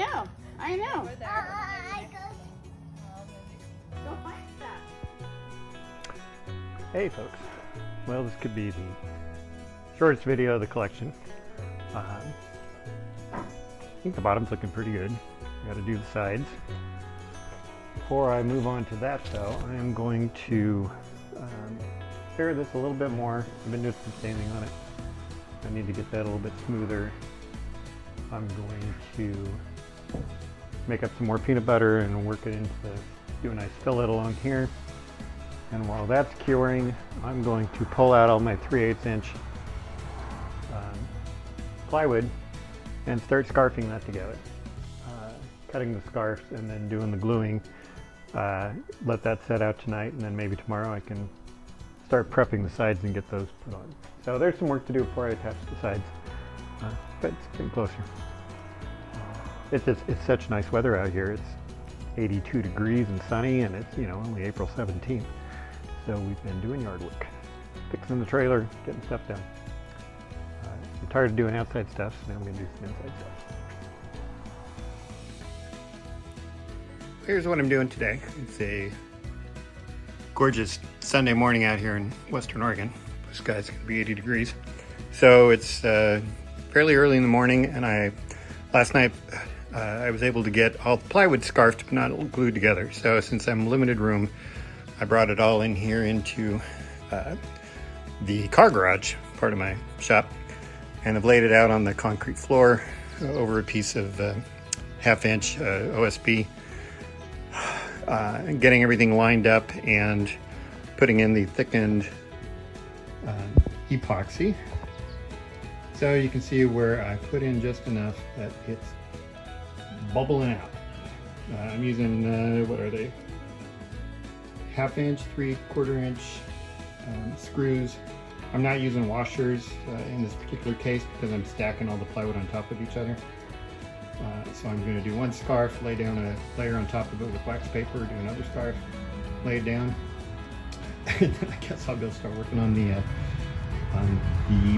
know. I know. Over there. Don't like that. Hey folks, well this could be the shortest video of the collection. I think the bottom's looking pretty good. I gotta do the sides. Before I move on to that though, I am going to spare this a little bit more. I've been doing some sanding on it. I need to get that a little bit smoother. I'm going to make up some more peanut butter and work it into, do a nice fillet along here. And while that's curing, I'm going to pull out all my 3/8 inch plywood and start scarfing that together. Cutting the scarves and then doing the gluing. Let that set out tonight, and then maybe tomorrow I can start prepping the sides and get those put on. So there's some work to do before I attach the sides, but it's getting closer. It's such nice weather out here. It's 82 degrees and sunny, and it's, you know, only April 17th. So we've been doing yard work, fixing the trailer, getting stuff done. I'm tired of doing outside stuff, so now I'm going to do some inside stuff. Here's what I'm doing today. It's a gorgeous Sunday morning out here in Western Oregon. Blue sky's going to be 80 degrees. So it's fairly early in the morning, and last night I was able to get all the plywood scarfed but not glued together. So since I'm limited room, I brought it all in here into the car garage part of my shop, and I've laid it out on the concrete floor over a piece of 1/2 inch OSB, getting everything lined up and putting in the thickened epoxy. So you can see where I put in just enough that it's bubbling out. I'm using, what are they? 1/2 inch, 3/4 inch screws. I'm not using washers in this particular case because I'm stacking all the plywood on top of each other. So I'm going to do one scarf, lay down a layer on top of it with wax paper, do another scarf, lay it down, and then I guess I'll be able to start working on the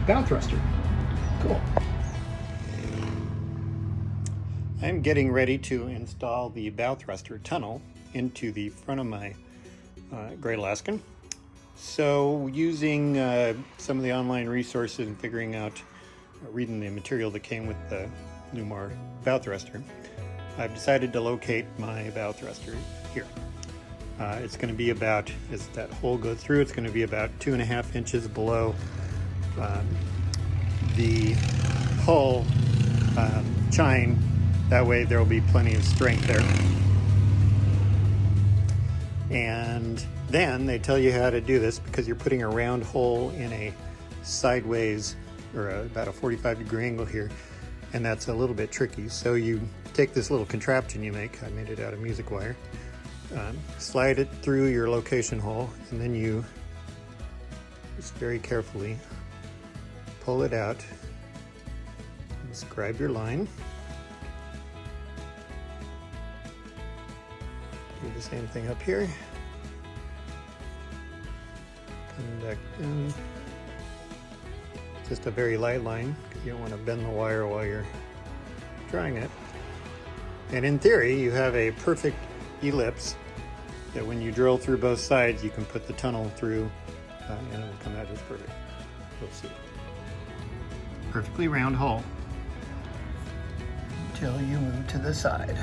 bow thruster. Cool. I'm getting ready to install the bow thruster tunnel into the front of my Great Alaskan. So using some of the online resources and figuring out, reading the material that came with the Newmar bow thruster, I've decided to locate my bow thruster here. It's going to be about, as that hole goes through, it's going to be about 2.5 inches below the hull chine. That way there will be plenty of strength there. And then they tell you how to do this because you're putting a round hole in a sideways, or about a 45-degree angle here, and that's a little bit tricky. So you take this little contraption you make, I made it out of music wire, slide it through your location hole, and then you just very carefully pull it out, scribe your line. Do the same thing up here. Come back in. Just a very light line because you don't want to bend the wire while you're drying it. And in theory, you have a perfect ellipse that when you drill through both sides, you can put the tunnel through and it will come out just perfect. You'll see. Perfectly round hole until you move to the side.